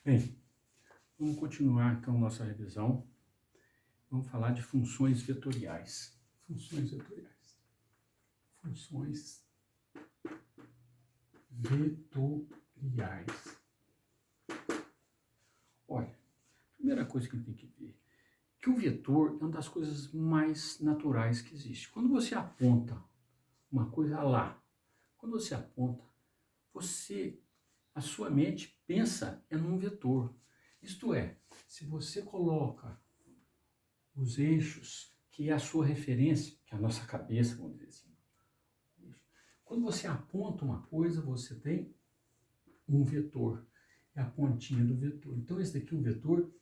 Bem, vamos continuar então nossa revisão. Vamos falar de funções vetoriais. Funções vetoriais. Funções vetoriais. Olha, a primeira coisa que a gente tem que ver que o vetor é uma das coisas mais naturais que existe. Quando você aponta uma coisa lá, quando você aponta, a sua mente pensa num vetor. Isto é, se você coloca os eixos, que é a sua referência, que é a nossa cabeça, vamos dizer assim. Quando você aponta uma coisa, você tem um vetor, é a pontinha do vetor. Então esse daqui, o vetor,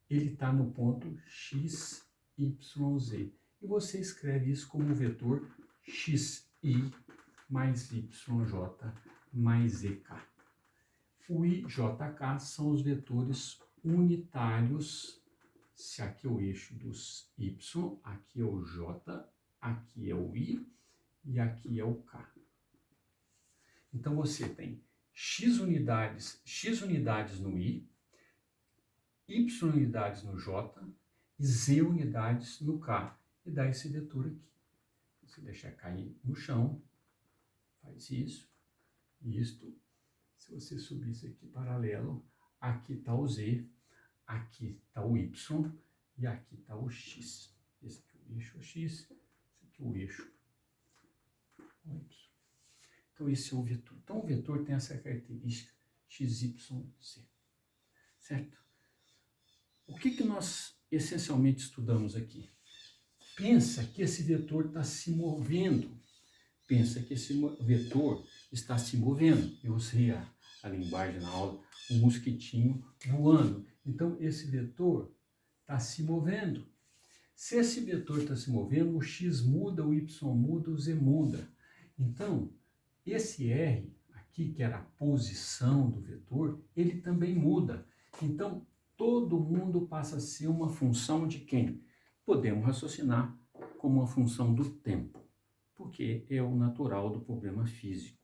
ele está no ponto x, y, z. E você escreve isso como o vetor xi mais yj mais zk. O i, j, k são os vetores unitários. Se aqui é o eixo dos y, aqui é o j, aqui é o i e aqui é o k. Então você tem x unidades no i, y unidades no j e z unidades no k. E dá esse vetor aqui. Você deixa cair no chão, faz isso, isto. Se você subir isso aqui paralelo, aqui está o z, aqui está o y e aqui está o x. Esse aqui é o eixo x, esse aqui é o eixo o y. Então esse é o vetor. Então o vetor tem essa característica x, y, z. Certo? O que nós essencialmente estudamos aqui? Pensa que esse vetor está se movendo. Pensa que esse vetor está se movendo. Eu usei a linguagem na aula, um mosquitinho voando. Então, esse vetor está se movendo. Se esse vetor está se movendo, o x muda, o y muda, o z muda. Então, esse r aqui, que era a posição do vetor, ele também muda. Então, todo mundo passa a ser uma função de quem? Podemos raciocinar como uma função do tempo, porque é o natural do problema físico.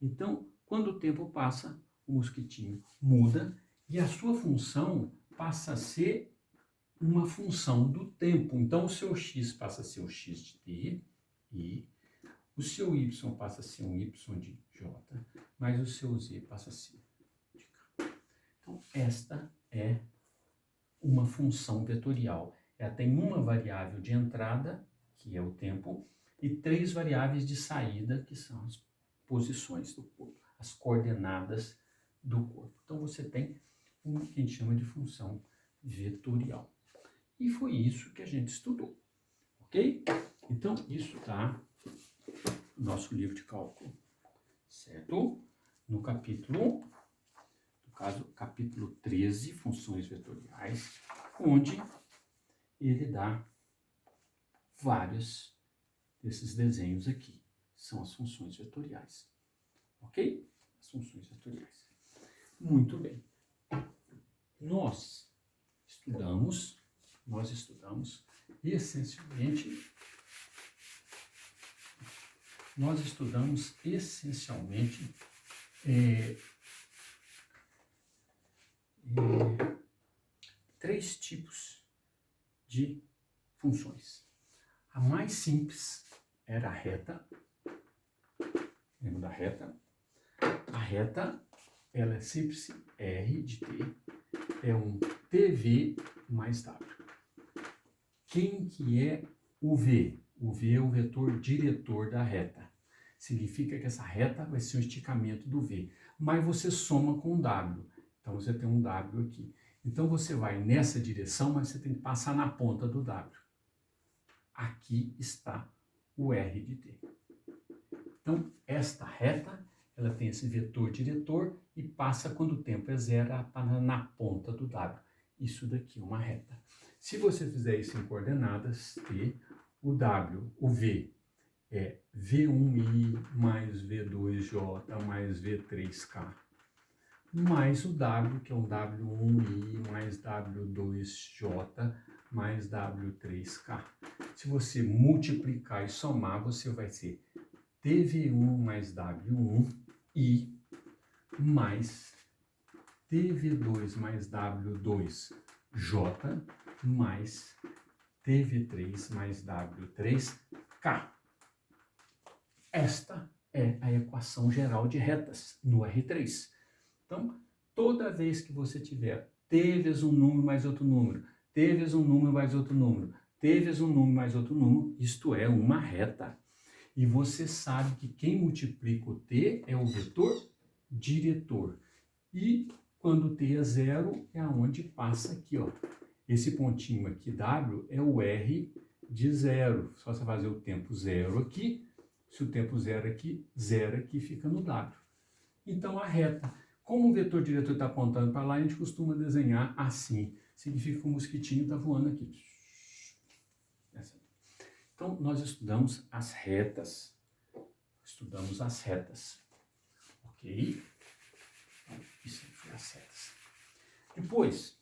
Então, quando o tempo passa, o mosquitinho muda e a sua função passa a ser uma função do tempo. Então, o seu x passa a ser o x de t e o seu y passa a ser um y de j, mas o seu z passa a ser de k. Então, esta é uma função vetorial. Ela tem uma variável de entrada, que é o tempo, e 3 variáveis de saída, que são as posições do corpo, as coordenadas do corpo. Então, você tem uma que a gente chama de função vetorial. E foi isso que a gente estudou, ok? Então, isso está no nosso livro de cálculo, certo? No capítulo, no caso, capítulo 13, funções vetoriais, onde ele dá vários desses desenhos aqui. São as funções vetoriais, ok? As funções vetoriais. Muito bem. Nós estudamos essencialmente três tipos de funções. A mais simples era a reta. Lembra da reta? A reta, ela é sempre R de t, é um TV mais W. Quem que é o V? O V é o vetor diretor da reta. Significa que essa reta vai ser um esticamento do V. Mas você soma com o W. Então você tem um W aqui. Então você vai nessa direção, mas você tem que passar na ponta do W. Aqui está o R de t. Então esta reta, ela tem esse vetor diretor e passa quando o tempo é zero na ponta do W. Isso daqui é uma reta. Se você fizer isso em coordenadas t, o W, o V, é V1i mais V2j mais V3k, mais o W, que é um W1i mais W2j mais W3k. Se você multiplicar e somar, você vai ser TV1 mais W1i mais TV2 mais W2J mais TV3 mais W3K. Esta é a equação geral de retas no R3. Então, toda vez que você tiver T vezes um número mais outro número, T vezes um número mais outro número, T vezes um número mais outro número, isto é uma reta. E você sabe que quem multiplica o T é o vetor diretor. E quando T é zero, é aonde passa aqui, ó. Esse pontinho aqui, W, é o R de zero. Só você fazer o tempo zero aqui. Se o tempo zero aqui fica no W. Então, a reta. Como o vetor diretor está apontando para lá, a gente costuma desenhar assim. Significa que o mosquitinho está voando aqui. Então, nós estudamos as retas. Ok? Isso foi as retas. Depois,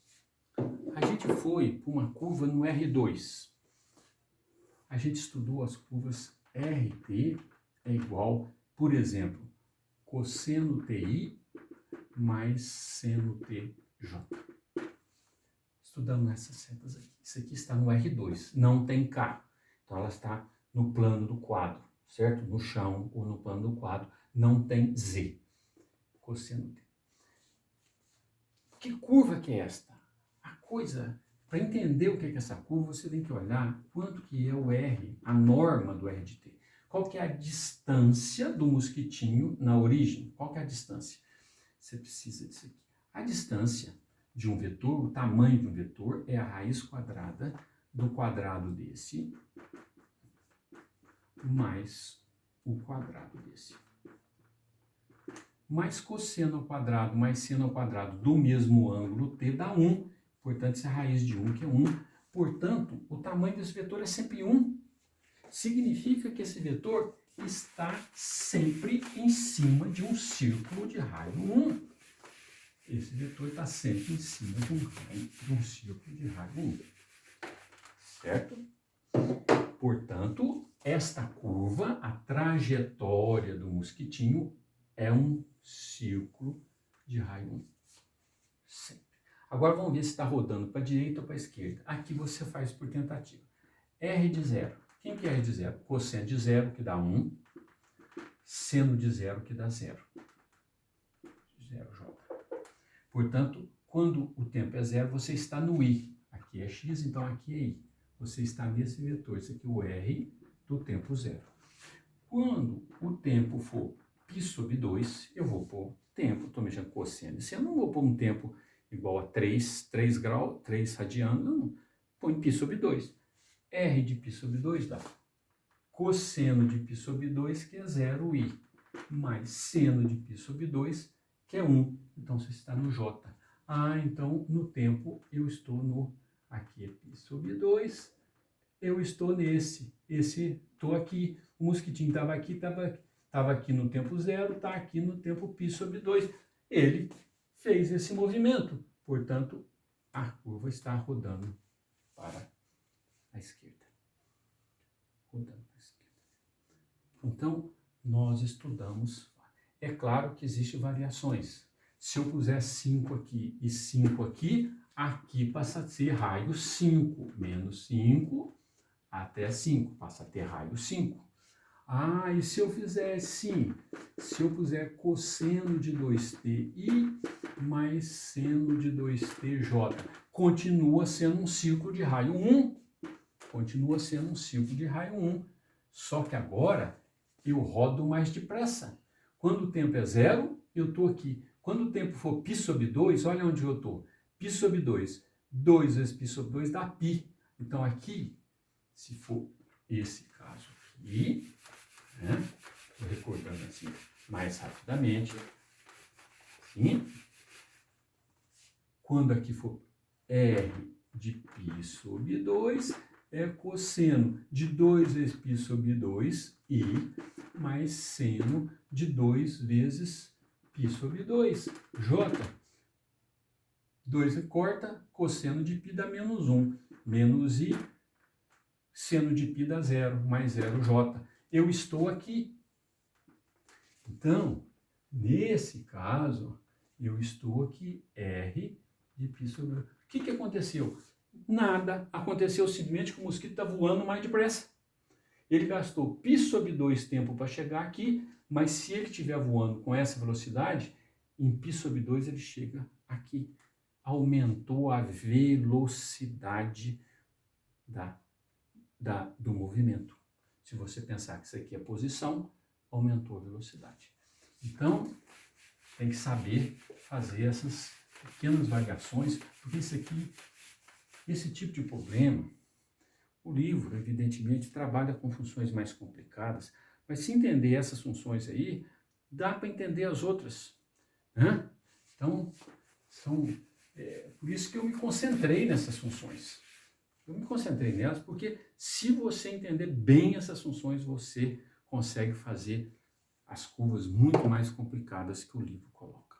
a gente foi para uma curva no R2. A gente estudou as curvas RT é igual, por exemplo, cosseno TI mais seno TJ. Estudamos essas setas aqui. Isso aqui está no R2, não tem K. Então ela está no plano do quadro, certo? No chão ou no plano do quadro, não tem Z. Cosseno T. Que curva que é esta? A coisa, para entender o que é essa curva, você tem que olhar quanto que é o R, a norma do R de T. Qual que é a distância do mosquitinho na origem? Qual que é a distância? Você precisa disso aqui. A distância de um vetor, o tamanho de um vetor, é a raiz quadrada do quadrado desse mais o quadrado desse. Mais cosseno ao quadrado mais seno ao quadrado do mesmo ângulo T dá 1. Portanto, isso é a raiz de 1, que é 1. Portanto, o tamanho desse vetor é sempre 1. Significa que esse vetor está sempre em cima de um círculo de raio 1. Esse vetor está sempre em cima de um círculo de raio 1. Certo? Portanto, esta curva, a trajetória do mosquitinho, é um círculo de raio 1. Sempre. Agora vamos ver se está rodando para a direita ou para a esquerda. Aqui você faz por tentativa. R de zero. Quem que é R de zero? Cosseno de zero, que dá 1. Seno de zero, que dá 0. 0J. Portanto, quando o tempo é zero, você está no I. Aqui é x, então aqui é I. Você está nesse vetor. Esse aqui é o R do tempo zero. Quando o tempo for π sobre 2, eu vou pôr tempo, estou mexendo com cosseno. Se eu não vou pôr um tempo igual a 3 graus, 3 radianos, não. Põe π sobre 2. R de π sobre 2 dá cosseno de π sobre 2, que é 0i, mais seno de π sobre 2, que é 1. Então, você está no J. Ah, então, no tempo, eu estou no... Aqui é π sobre 2, eu estou nesse. Estou aqui. O mosquitinho estava aqui no tempo 0, está aqui no tempo π sobre 2. Ele fez esse movimento. Portanto, a curva está rodando para a esquerda. Rodando para a esquerda. Então, nós estudamos. É claro que existem variações. Se eu puser 5 aqui e 5 aqui, aqui passa a ser raio 5. Menos 5 até 5, passa a ter raio 5. Ah, e se eu fizer assim, se eu puser cosseno de 2ti mais seno de 2tj, continua sendo um círculo de raio 1. Continua sendo um círculo de raio 1. Só que agora eu rodo mais depressa. Quando o tempo é 0, eu estou aqui. Quando o tempo for π sobre 2, olha onde eu estou. π sobre 2. 2 vezes π sobre 2 dá π. Então aqui, se for esse caso aqui, né? Estou recordando assim mais rapidamente. Assim. Quando aqui for R de π sobre 2, é cosseno de 2 vezes π sobre 2 e mais seno de 2 vezes π sobre 2, J. 2 corta, cosseno de π dá menos 1, menos I, seno de π dá 0, mais 0J. Eu estou aqui. Então, nesse caso, Eu estou aqui, R de π sobre... O que aconteceu? Nada. Aconteceu simplesmente que o mosquito está voando mais depressa. Ele gastou π sobre 2 tempo para chegar aqui, mas se ele estiver voando com essa velocidade, em π sobre 2 ele chega aqui. Aumentou a velocidade do movimento. Se você pensar que isso aqui é posição, aumentou a velocidade. Então, tem que saber fazer essas pequenas variações, porque esse tipo de problema, o livro, evidentemente, trabalha com funções mais complicadas, mas se entender essas funções aí, dá para entender as outras, né? Então, por isso que eu me concentrei nessas funções. Eu me concentrei nelas porque se você entender bem essas funções, você consegue fazer as curvas muito mais complicadas que o livro coloca.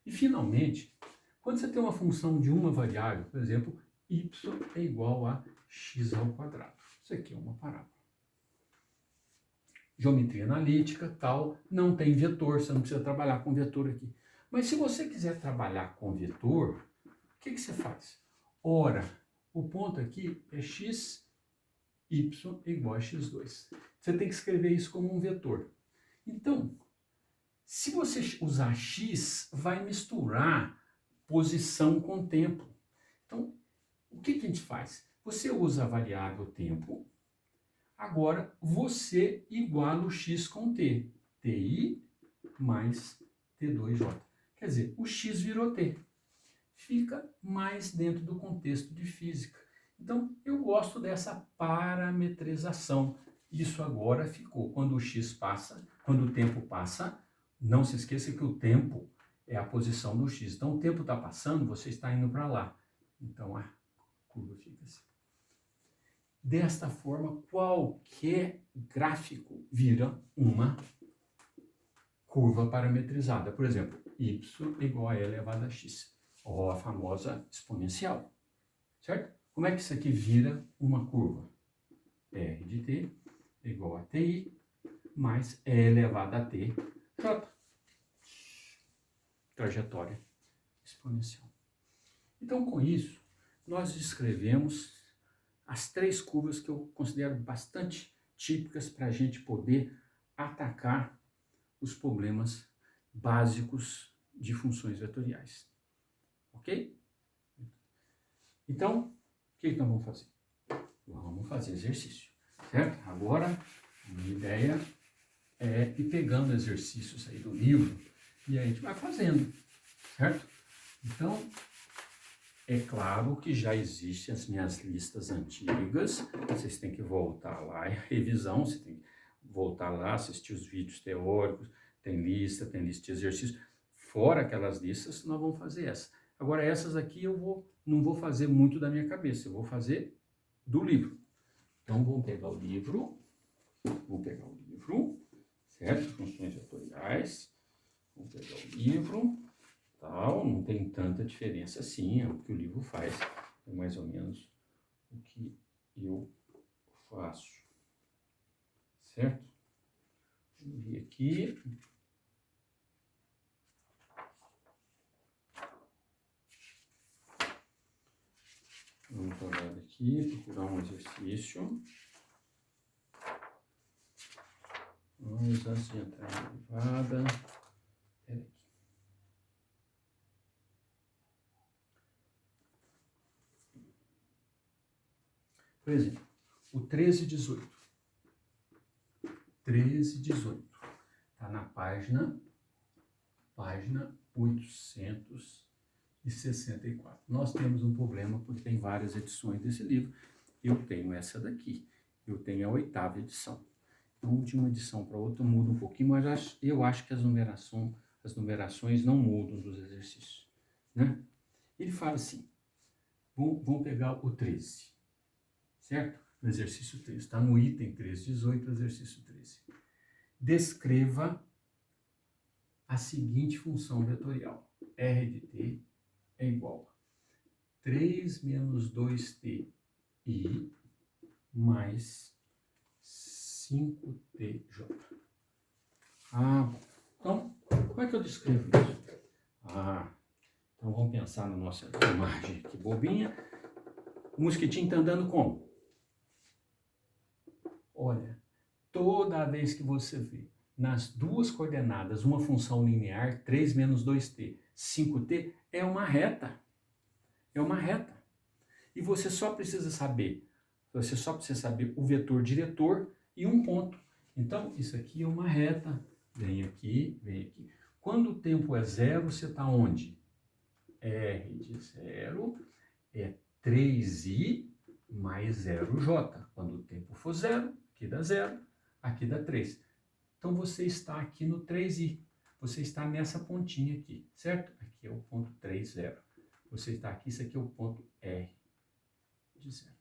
E, finalmente, quando você tem uma função de uma variável, por exemplo, y é igual a x ao quadrado. Isso aqui é uma parábola. Geometria analítica, tal, não tem vetor, você não precisa trabalhar com vetor aqui. Mas se você quiser trabalhar com vetor, o que você faz? Ora, o ponto aqui é x, y igual a x2. Você tem que escrever isso como um vetor. Então, se você usar x, vai misturar posição com tempo. Então, o que a gente faz? Você usa a variável tempo, agora você iguala o x com t. Ti mais T2J. Quer dizer, o x virou t. Fica mais dentro do contexto de física. Então, eu gosto dessa parametrização. Isso agora ficou. Quando o x passa, quando o tempo passa, não se esqueça que o tempo é a posição do x. Então, o tempo está passando, você está indo para lá. Então, a curva fica assim. Desta forma, qualquer gráfico vira uma curva parametrizada. Por exemplo, y igual a e elevado a x. Ou a famosa exponencial. Certo? Como é que isso aqui vira uma curva? R de t igual a ti mais e elevado a t j. Trajetória exponencial. Então, com isso, nós descrevemos as 3 curvas que eu considero bastante típicas para a gente poder atacar os problemas básicos de funções vetoriais. Ok? Então, o que nós vamos fazer? Vamos fazer exercício, certo? Agora, a minha ideia é ir pegando exercícios aí do livro e a gente vai fazendo, certo? Então, é claro que já existem as minhas listas antigas, vocês têm que voltar lá, é revisão, você tem que voltar lá, assistir os vídeos teóricos, tem lista de exercícios, fora aquelas listas, nós vamos fazer essa. Agora, essas aqui não vou fazer muito da minha cabeça, eu vou fazer do livro. Então, vou pegar o livro, certo? Funções vetoriais, vou pegar o livro, tal, não tem tanta diferença assim, é o que o livro faz, é mais ou menos o que eu faço, certo? Vou vir aqui. Vamos parar aqui, procurar um exercício. Vamos antes de entrar na derivada. Espera aqui. Por exemplo, o 13,18. 13,18. Está na página 864. Nós temos um problema porque tem várias edições desse livro. Eu tenho essa daqui. Eu tenho a 8ª edição. Então, de uma edição para outra muda um pouquinho, mas eu acho que as numerações não mudam dos exercícios, né? Ele fala assim, vamos pegar o 13, certo? O exercício 13, está no item 13,18, exercício 13. Descreva a seguinte função vetorial. R de t é igual a 3 menos 2ti mais 5tj. Bom. Então, como é que eu descrevo isso? Ah, então vamos pensar na nossa imagem aqui, bobinha. O mosquitinho está andando como? Olha, toda vez que você vê nas duas coordenadas uma função linear, 3 menos 2t, 5t, é uma reta. É uma reta. E você só precisa saber o vetor diretor e um ponto. Então, isso aqui é uma reta. Vem aqui, vem aqui. Quando o tempo é zero, você está onde? R de zero é 3i mais 0j. Quando o tempo for zero, aqui dá zero, aqui dá 3. Então, você está aqui no 3i. Você está nessa pontinha aqui, certo? Aqui é o ponto 3, 0. Você está aqui, isso aqui é o ponto R de zero.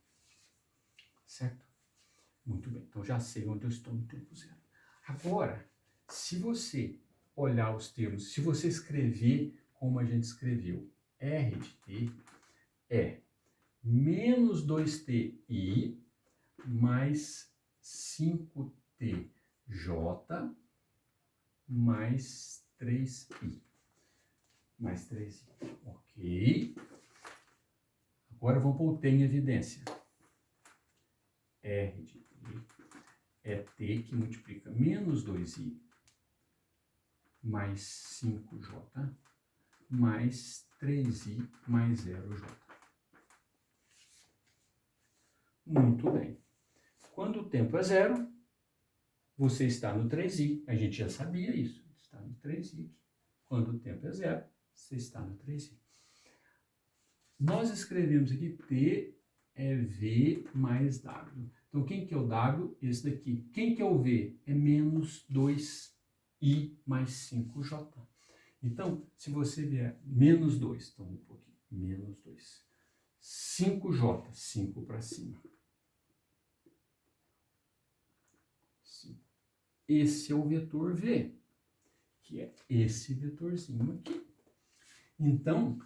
Certo? Muito bem. Então, já sei onde eu estou no tempo zero. Agora, se você olhar os termos, se você escrever como a gente escreveu, R de t é menos 2ti mais 5tj mais 3i. Mais 3i. Ok. Agora vamos pôr o t em evidência. R de t é t que multiplica menos 2i mais 5j mais 3i mais 0j. Muito bem. Quando o tempo é zero, você está no 3i. A gente já sabia isso. Está no 3i aqui. Quando o tempo é zero, você está no 3i. Nós escrevemos aqui t é v mais w. Então, quem que é o w? Esse daqui. Quem que é o v? É menos 2i mais 5j. Então, se você vier menos 2, então um pouquinho, menos 2. 5j, 5 para cima. 5. Esse é o vetor v, que é esse vetorzinho aqui. Então,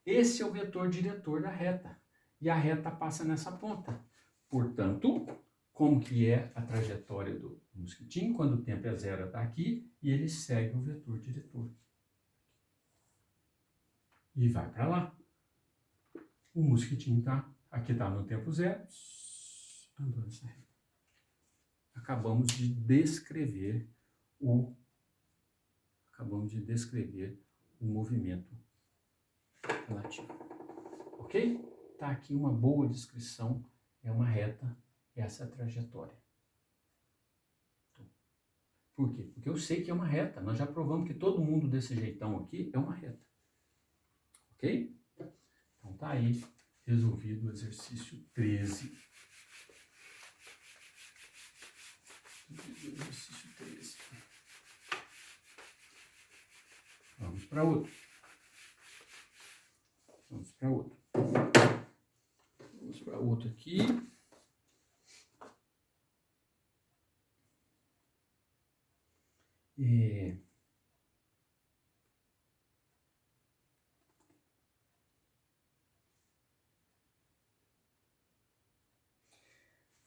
esse é o vetor diretor da reta. E a reta passa nessa ponta. Portanto, como que é a trajetória do mosquitinho? Quando o tempo é zero, está aqui, e ele segue o vetor diretor. E vai para lá. O mosquitinho aqui está no tempo zero, andando essa reta. Acabamos de descrever o movimento relativo. Ok? Está aqui uma boa descrição, é uma reta, essa é a trajetória. Por quê? Porque eu sei que é uma reta, nós já provamos que todo mundo desse jeitão aqui é uma reta. Ok? Então tá aí, resolvido o exercício 13. Exercício 13. Vamos para outro. Vamos para outro aqui.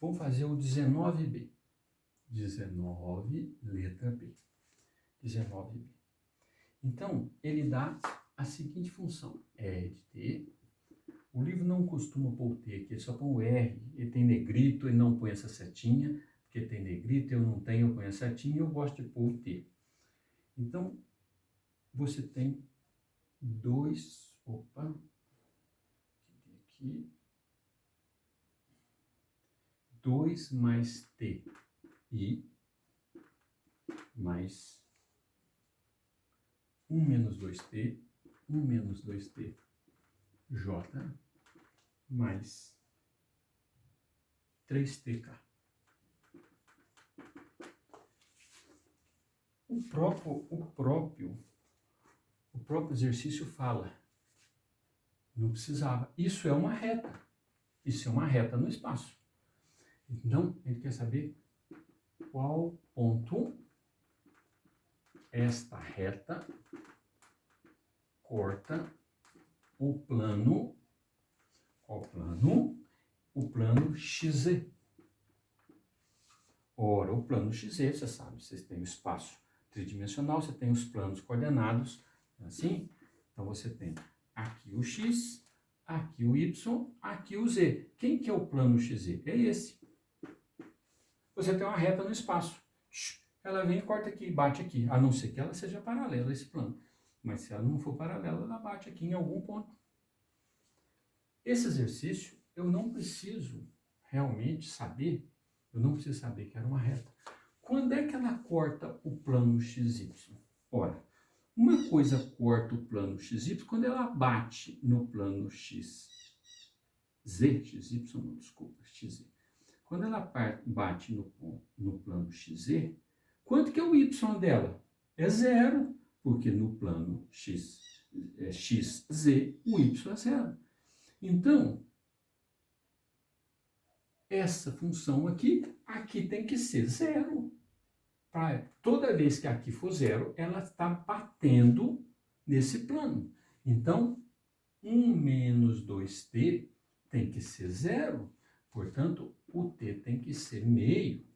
Vamos fazer o 19b. 19, letra B. 19b. Então, ele dá a seguinte função. R de t. O livro não costuma pôr o t aqui, ele só põe o R. Ele tem negrito, ele não põe essa setinha, porque tem negrito, eu não tenho, eu ponho a setinha, eu gosto de pôr o t. Então, você tem dois, aqui, 2 mais t i mais 1 menos 2t, 1 menos 2t j mais 3tk. O próprio exercício fala, não precisava. Isso é uma reta. Isso é uma reta no espaço. Então, a gente quer saber qual ponto esta reta corta o plano. Qual plano? O plano XZ. Ora, o plano XZ, você sabe, você tem o espaço tridimensional, você tem os planos coordenados, assim, Então, você tem aqui o x, aqui o y, aqui o z. Quem que é o plano XZ? É esse. Você tem uma reta no espaço. Ela vem e corta aqui, bate aqui, a não ser que ela seja paralela a esse plano. Mas se ela não for paralela, ela bate aqui em algum ponto. Esse exercício, eu não preciso realmente saber, eu não preciso saber que era uma reta. Quando é que ela corta o plano XY? Ora, uma coisa corta o plano XY quando ela bate no plano XZ, XY, não, desculpa, XZ. Quando ela bate no plano XZ, quanto que é o Y dela? É zero, porque no plano XZ, o Y é zero. Então, essa função aqui tem que ser zero. Toda vez que aqui for zero, ela está batendo nesse plano. Então, 1 menos 2t tem que ser zero. Portanto, o t tem que ser meio.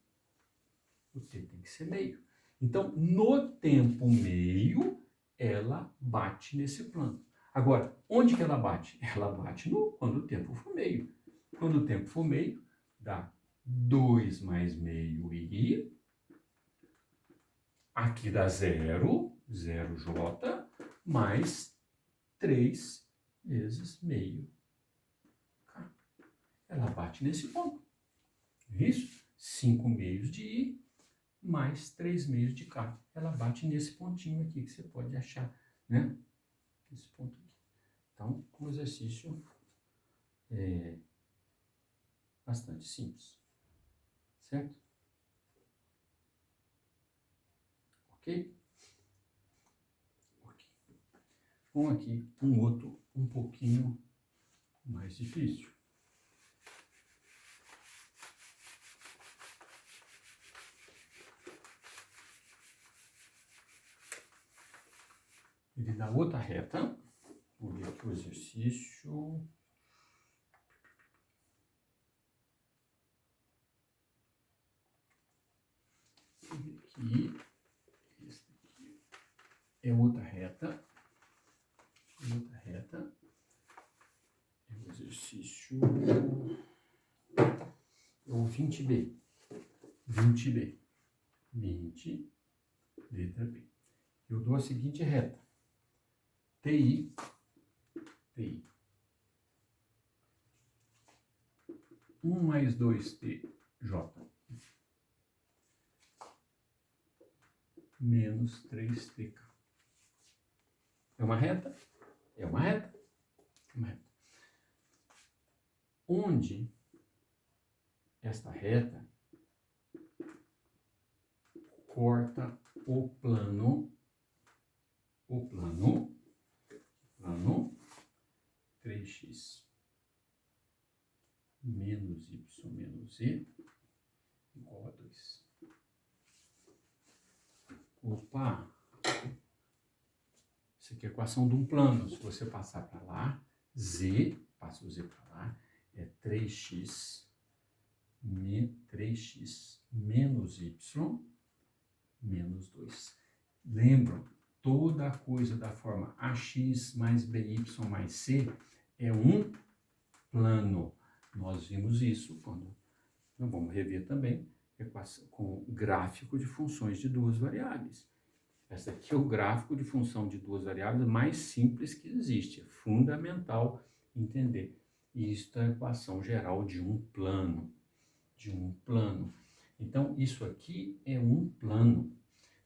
O t tem que ser meio. Então, no tempo meio, ela bate nesse plano. Agora, onde que ela bate? Ela bate quando o tempo for meio. Quando o tempo for meio, dá 2 mais meio i. Aqui dá 0, 0j, mais 3 vezes meio k. Ela bate nesse ponto. Isso? 5 meios de i mais 3 meios de k. Ela bate nesse pontinho aqui que você pode achar, né? Esse ponto aqui. Então, o exercício é bastante simples. Certo? Ok? Ok. Bom, aqui um outro um pouquinho mais difícil. Ele dá outra reta. Vou ver aqui o exercício. Aqui. Esse aqui é outra reta. Outra reta. É o exercício. É o 20B. 20B. 20, letra B. Eu dou a seguinte reta. TI. 1 mais 2TJ menos 3TK. É uma reta? É uma reta. É uma reta. Onde esta reta corta o plano 3x menos y menos z igual a 2. Opa! Isso aqui é a equação de um plano. Se você passar para lá, passa o z para lá, é 3x menos y menos 2. Lembram? Toda a coisa da forma ax mais by mais c é um plano. Nós vimos isso quando nós vamos rever também com gráfico de funções de duas variáveis. Esse aqui é o gráfico de função de duas variáveis mais simples que existe. É fundamental entender. E isso é a equação geral de um plano. Então, isso aqui é um plano.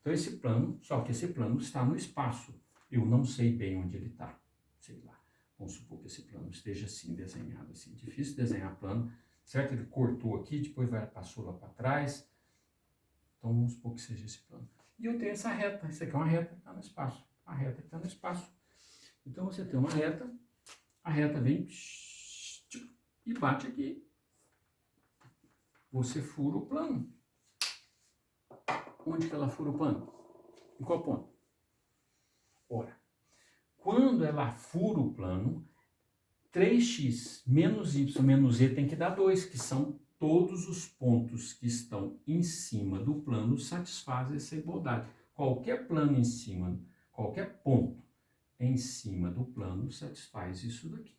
Então, esse plano, só que esse plano está no espaço. Eu não sei bem onde ele está. Sei lá. Vamos supor que esse plano esteja assim, desenhado assim. Difícil desenhar plano, certo? Ele cortou aqui, depois passou lá para trás. Então, vamos supor que seja esse plano. E eu tenho essa reta. Isso aqui é uma reta que está no espaço. A reta que está no espaço. Então, você tem uma reta. A reta vem e bate aqui. Você fura o plano. Onde que ela fura o plano? Em qual ponto? Ora, quando ela fura o plano, 3x menos y menos z tem que dar 2, que são todos os pontos que estão em cima do plano satisfazem essa igualdade. Qualquer plano em cima, qualquer ponto em cima do plano satisfaz isso daqui.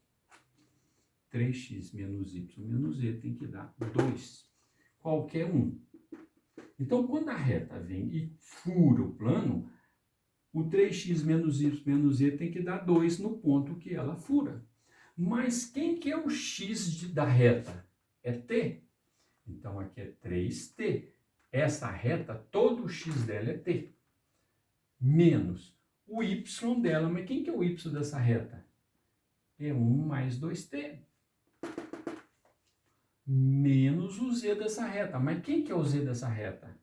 3x menos y menos z tem que dar 2. Qualquer um. Então, quando a reta vem e fura o plano, o 3x menos y menos z tem que dar 2 no ponto que ela fura. Mas quem que é o x da reta? É t. Então, aqui é 3t. Essa reta, todo o x dela é t. Menos o y dela. Mas quem que é o y dessa reta? É 1 mais 2t. Menos o z dessa reta. Mas quem que é o z dessa reta?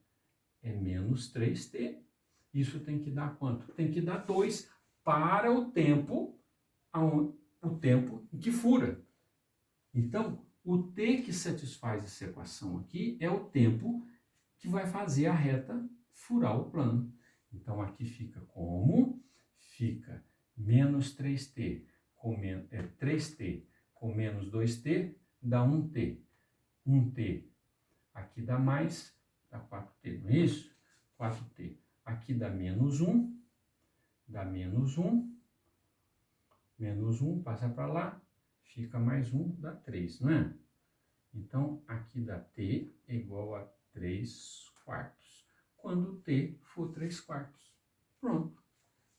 É menos 3t. Isso tem que dar quanto? Tem que dar 2 para o tempo em que fura. Então, o t que satisfaz essa equação aqui é o tempo que vai fazer a reta furar o plano. Então, aqui fica como? Fica menos 3t com 3t com menos 2t dá 1t. 1t aqui dá mais, dá 4t, não é isso? 4t. Aqui dá menos 1, dá menos 1, menos 1 passa para lá, fica mais 1, dá 3, não é? Então, aqui dá t é igual a 3 quartos. Quando t for 3 quartos. Pronto.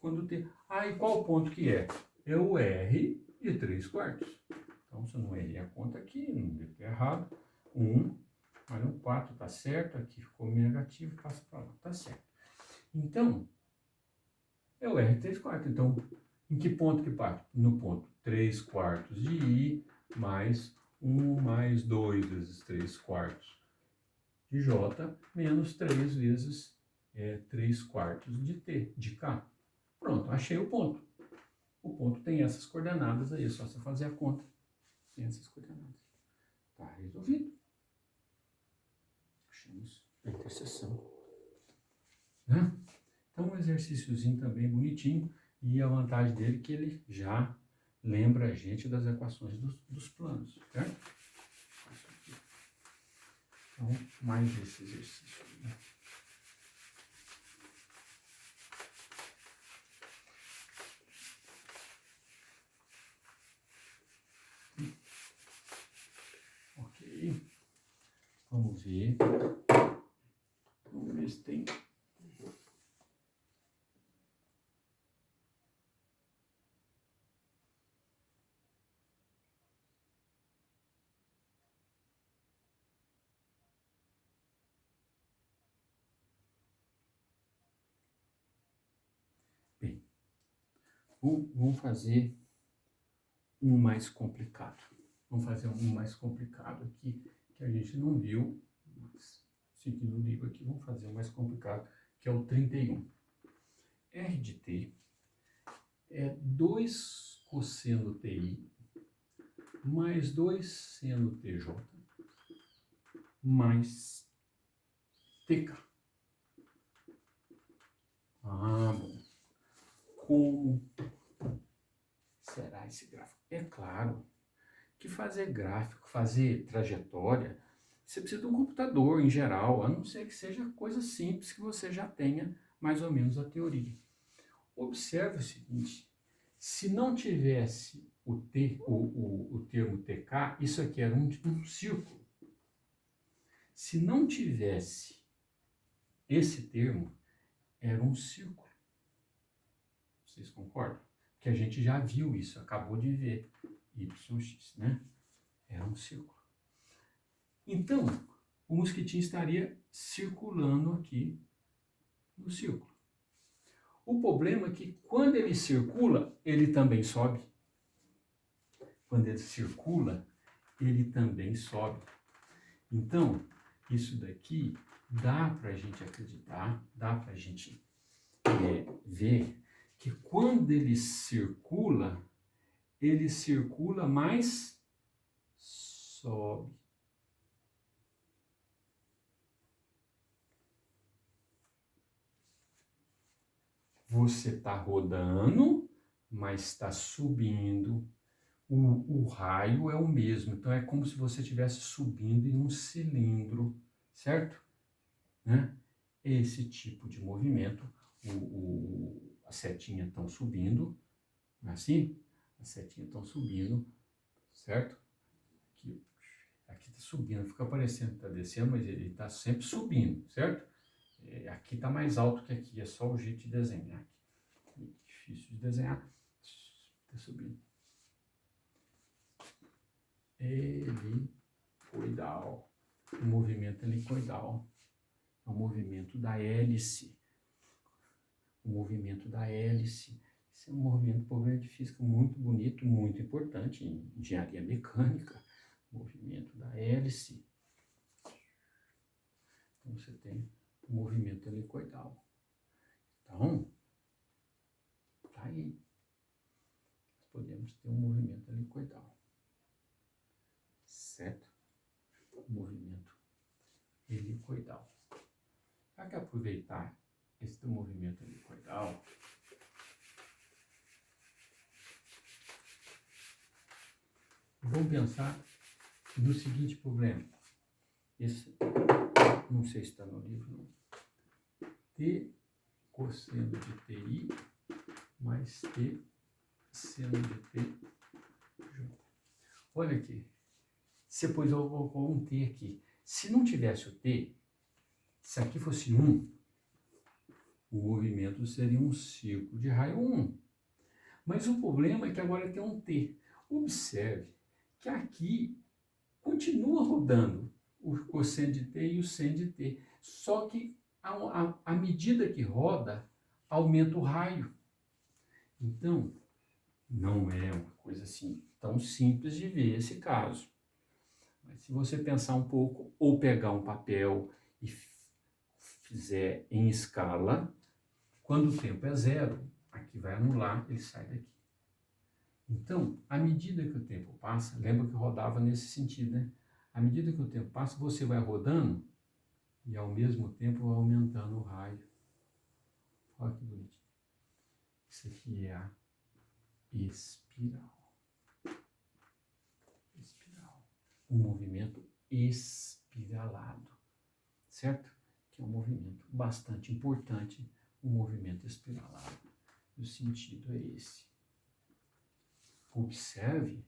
Quando t... e qual ponto que é? É o R de 3 quartos. Então, se eu não errei a conta aqui, não deve ter errado. 1, mas no 4 tá certo, aqui ficou negativo, passa para lá, tá certo. Então, é o R de 3 quartos. Então, em que ponto que parte? No ponto 3 quartos de I mais 1 mais 2 vezes 3 quartos de J, menos 3 vezes 3 quartos de T, de K. Pronto, achei o ponto. O ponto tem essas coordenadas aí, é só você fazer a conta. Tem essas coordenadas. Tá resolvido. Achamos a interseção. Né? Então, um exercíciozinho também bonitinho. E a vantagem dele é que ele já lembra a gente das equações dos planos, certo? Então, mais esse exercício. Né? Ok. Vamos ver. Vamos ver se tem... Bem, vamos fazer um mais complicado. Vamos fazer um mais complicado aqui, que a gente não viu, mas seguindo o livro aqui, vamos fazer um mais complicado, que é o 31. R de t é 2 cosseno TI mais 2 seno TJ mais TK. Bom. Como será esse gráfico? É claro que fazer gráfico, fazer trajetória, você precisa de um computador em geral, a não ser que seja coisa simples que você já tenha mais ou menos a teoria. Observe o seguinte, se não tivesse o termo TK, isso aqui era um círculo. Se não tivesse esse termo, era um círculo. Vocês concordam? Porque a gente já viu isso, acabou de ver. YX, né? Era um círculo. Então, o mosquitinho estaria circulando aqui no círculo. O problema é que quando ele circula, ele também sobe. Quando ele circula, ele também sobe. Então, isso daqui dá para a gente acreditar, dá para a gente ver que quando ele circula mais sobe. Você está rodando, mas está subindo. O raio é o mesmo, então é como se você estivesse subindo em um cilindro, certo? Né? Esse tipo de movimento, as setinhas estão subindo, Assim, as setinhas estão subindo, certo? Aqui está subindo, fica parecendo que está descendo, mas ele está sempre subindo, certo? Aqui está mais alto que aqui, é só o jeito de desenhar. Aqui. Difícil de desenhar, está subindo. Helicoidal. O movimento helicoidal é o movimento da hélice. O movimento da hélice. Esse é um movimento, por exemplo, de física muito bonito, muito importante em engenharia mecânica. Movimento da hélice. Então, você tem o movimento helicoidal. Então, tá aí. Nós podemos ter um movimento helicoidal. Certo? Movimento helicoidal. Para que aproveitar esse movimento helicoidal, vamos pensar no seguinte problema. Esse, não sei se está no livro, não. T cosseno de TI mais T seno de T. Olha aqui. Você pôs um T aqui. Se não tivesse o T, se aqui fosse 1, o movimento seria um círculo de raio 1. Mas o problema é que agora tem um T. Observe que aqui continua rodando o cosseno de T e o seno de T. Só que à medida que roda, aumenta o raio. Então, não é uma coisa assim tão simples de ver esse caso. Mas se você pensar um pouco, ou pegar um papel e fizer em escala, quando o tempo é 0, aqui vai anular, ele sai daqui. Então, à medida que o tempo passa, lembra que rodava nesse sentido, né? À medida que o tempo passa, você vai rodando e ao mesmo tempo vai aumentando o raio. Olha que bonitinho. Isso aqui é a espiral. Um movimento espiralado, certo? Que é um movimento bastante importante, um movimento espiralado. O sentido é esse. Observe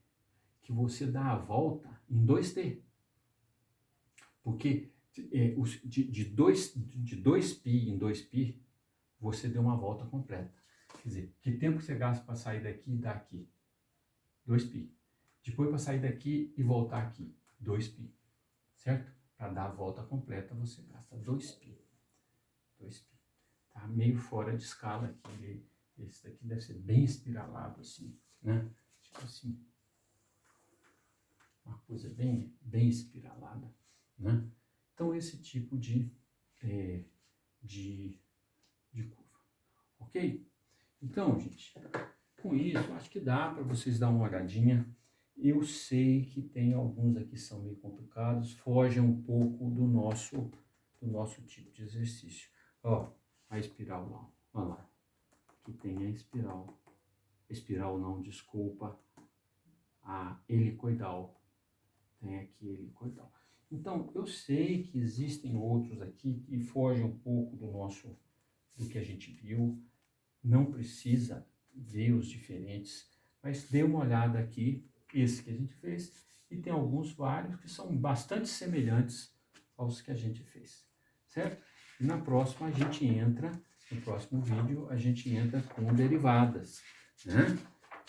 que você dá a volta em 2T. Porque de 2π em 2π, você deu uma volta completa. Quer dizer, que tempo você gasta para sair daqui e daqui? 2π. Depois para sair daqui e voltar aqui, 2π, certo? Para dar a volta completa, você gasta 2π. 2π. Tá meio fora de escala aqui. Esse daqui deve ser bem espiralado assim, né? Tipo assim. Uma coisa bem espiralada, né? Então, esse tipo de curva. Ok? Então, gente, com isso, acho que dá para vocês dar uma olhadinha. Eu sei que tem alguns aqui que são meio complicados, fogem um pouco do nosso tipo de exercício. Ó, a espiral lá, olha lá, aqui tem a espiral não, desculpa, a helicoidal, tem aqui a helicoidal. Então, eu sei que existem outros aqui que fogem um pouco do que a gente viu, não precisa ver os diferentes, mas dê uma olhada aqui, esse que a gente fez, e tem vários que são bastante semelhantes aos que a gente fez, certo? E no próximo vídeo, a gente entra com derivadas, né?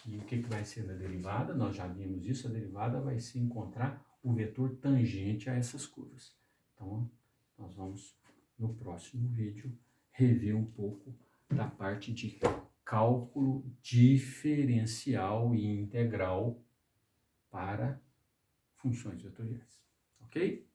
E o que vai ser na derivada? Nós já vimos isso, a derivada vai ser encontrar o vetor tangente a essas curvas. Então, nós vamos, no próximo vídeo, rever um pouco da parte de cálculo diferencial e integral para funções vetoriais, ok?